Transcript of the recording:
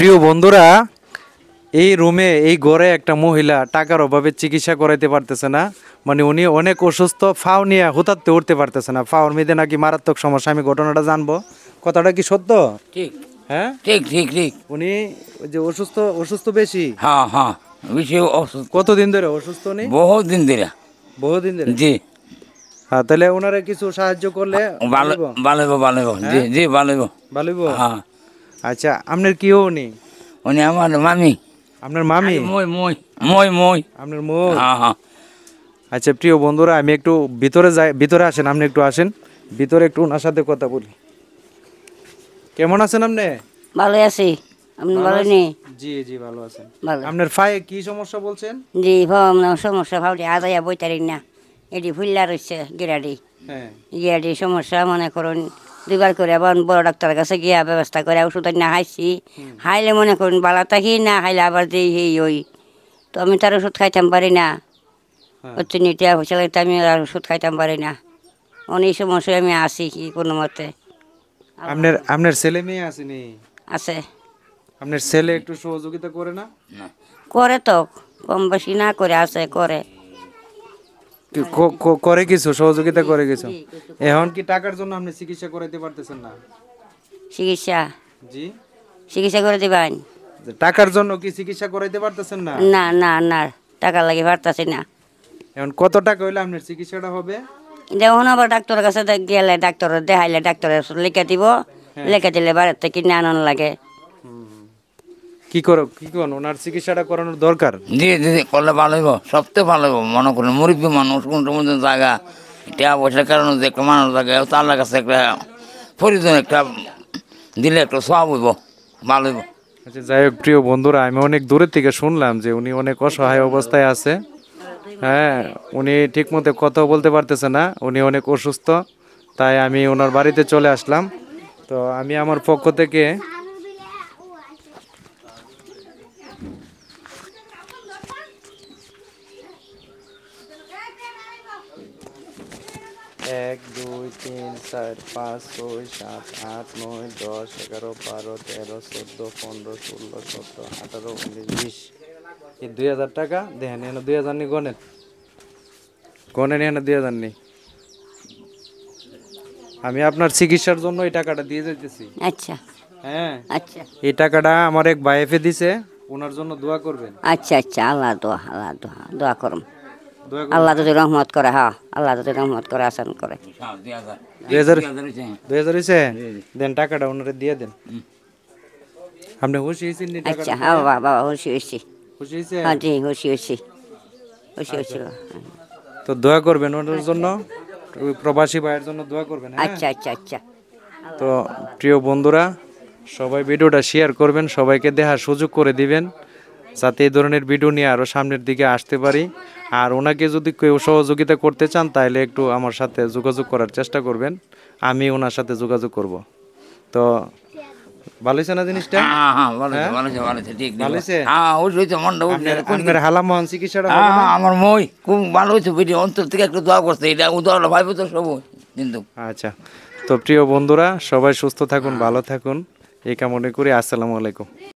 প্রিয় বন্ধুরা, এই রুমে এই ঘরে একটা মহিলা টাকার অভাবে চিকিৎসা করাইতে পারতেছে না। মানে উনি অনেক অসুস্থ, ফাও নিয়ে হুতাতে উঠতে পারতেছে না। ফাওর মধ্যে নাকি মারাত্মক সমস্যা। আমি ঘটনাটা জানবো, কথাটা কি সত্য? ঠিক হ্যাঁ, ঠিক ঠিক ঠিক উনি ওই যে অসুস্থ অসুস্থ বেশি। হ্যাঁ হ্যাঁ বেশি অসুস্থ কতদিন ধরে অসুস্থ উনি? বহুত দিন ধরে। বহুদিন ধরে। জি হ্যাঁ, তাহলে ওনারা কিছু সাহায্য করলে ভালো ভালো হইবো? ভালো হইবো, ভালো হইবো। জি হ্যাঁ? জি ভালো হইবো। ভালো হইবো? হ্যাঁ আচ্ছা, আপনার কি উনি? উনি আমার মামি। আপনার মামি? মই মই মই মই আপনার মৌ? হ্যাঁ হ্যাঁ আচ্ছা প্রিয় বন্ধুরা, আমি একটু ভিতরে যাই, ভিতরে আসেন, আপনি একটু আসেন ভিতরে, একটু ওনার সাথে কথা বলি। কেমন আছেন আপনি? ভালো আছি। আপনি ভালো ভালো আছেন? নেই? জি জি ভালো আছেন। ভালো। আপনার পায়ে কি সমস্যা বলছেন? জি ভাব না সমস্যা ভাবটি আদায়া বইতারি না। এটি ফুল্লা রয়েছে গিরাডি। হ্যাঁ। গিরাডি সমস্যা মনে করুন দুবার করে আবার বড় ডাক্তারের কাছে গিয়া ব্যবস্থা করে ওষুধ না হাইছি। হাইলে মনে করুন বালা থাকি না হাইলে আবার দিই এই ওই। তো আমি তার ওষুধ খাইতাম পারি না। হ্যাঁ। হচ্ছে নিতে হচ্ছে আমি আর ওষুধ খাইতাম পারি না। অনেক সমস্যায় আমি আসি কি কোনো মতে আপনার আপনার ছেলে মেয়ে আসেনি? আছে। আপনার ছেলে একটু সহযোগিতা করে না? করে তো কম বেশি না করে আছে করে। করে কিছু সহযোগিতা করে কিছু। এখন কি টাকার জন্য আপনি চিকিৎসা করাইতে পারতেছেন না? চিকিৎসা জি। চিকিৎসা করে দিবেন? যে টাকার জন্য কি চিকিৎসা করাইতে পারতেছেন না? না না না টাকা লাগে পারতাছি না। এখন কত টাকা হইলে আপনার চিকিৎসাটা হবে? দেখুন আবার ডাক্তারের কাছে গেলে ডাক্তার দেখাইলে ডাক্তারের লিখে দিব। লিখে দিলে বাড়ির থেকে কিনে আনান লাগে। কি করো কি কোন ওনার চিকিৎসাটা করানোর দরকার। জি জি জি, করলে ভালো হইবো, সবচেয়ে ভালো হইবো। মনে করুন মুরব্বী মানুষ কোন মধ্যে জায়গা টাকা পয়সার কারণে যে একটা মানুষ জায়গা তার কাছে একটা পরিজন একটা দিলে একটা সব হইব, ভালো হইব। আচ্ছা, যাই হোক প্রিয় বন্ধুরা, আমি অনেক দূরের থেকে শুনলাম যে উনি অনেক অসহায় অবস্থায় আছে। হ্যাঁ, উনি ঠিক মতো কথা বলতে পারতেছে না, উনি অনেক অসুস্থ। তাই আমি ওনার বাড়িতে চলে আসলাম। তো আমি আমার পক্ষ থেকে এক দুই তিন চার পাঁচ ছয় সাত আট নয় 10 11 12 13 14 15 16 17 18 19 20 এই 2000 টাকা দেখেন, এখানে 2000 নি গনেন, গনেন এখানে 2000 নেই। আমি আপনার চিকিৎসার জন্য এই টাকাটা দিয়ে যাইতেছি। আচ্ছা হ্যাঁ, আচ্ছা এই টাকাটা আমার এক ভাইফে দিছে, ওনার জন্য দোয়া করবেন। আচ্ছা আচ্ছা আল্লাহ দোয়া আল্লাহ দোয়া দোয়া করুন। দোয়া করবেন। আল্লাহ যদি রহমত করে হ্যাঁ আল্লাহ যদি রহমত করে আসান করে। 2000 2000 হইছে? দেন টাকাটা ওনারে দিয়ে দেন। আপনি খুশি হয়েছেন নি টাকাটা আচ্ছা পেয়ে? হ্যাঁ বাবা বাবা খুশি হয়েছি। খুশি হয়েছে? হ্যাঁ জি খুশি হয়েছি খুশি হয়েছি। তো দোয়া করবেন ওনার জন্য, ওই প্রবাসী ভাইয়ের জন্য দোয়া করবেন। হ্যাঁ? আচ্ছা আচ্ছা আচ্ছা তো প্রিয় বন্ধুরা, সবাই ভিডিওটা শেয়ার করবেন, সবাইকে দেখার সুযোগ করে দিবেন, যাতে এই ধরনের ভিডিও নিয়ে আরও সামনের দিকে আসতে পারি। আর ওনাকে যদি কেউ সহযোগিতা করতে চান তাহলে একটু আমার সাথে যোগাযোগ করার চেষ্টা করবেন, আমি ওনার সাথে যোগাযোগ করব। তো ভালো হয়েছে না জিনিসটা? হ্যাঁ হ্যাঁ ভালো হয়েছে, ভালো হয়েছে, ভালো হয়েছে, ঠিক ভালো হয়েছে? হ্যাঁ অবশ্যই হয়েছে, মনটা আপনার হালাম মহান চিকিৎসাটা হবে হ্যাঁ না? আমার মই খুব ভালো হয়েছে, ভিডিও অন্তর থেকে একটু দোয়া করছে, এটা উদাহরণ ভাইবো তো সব কিন্তু। আচ্ছা, তো প্রিয় বন্ধুরা, সবাই সুস্থ থাকুন, ভালো থাকুন, এই কামনা করি। আসসালামু আলাইকুম।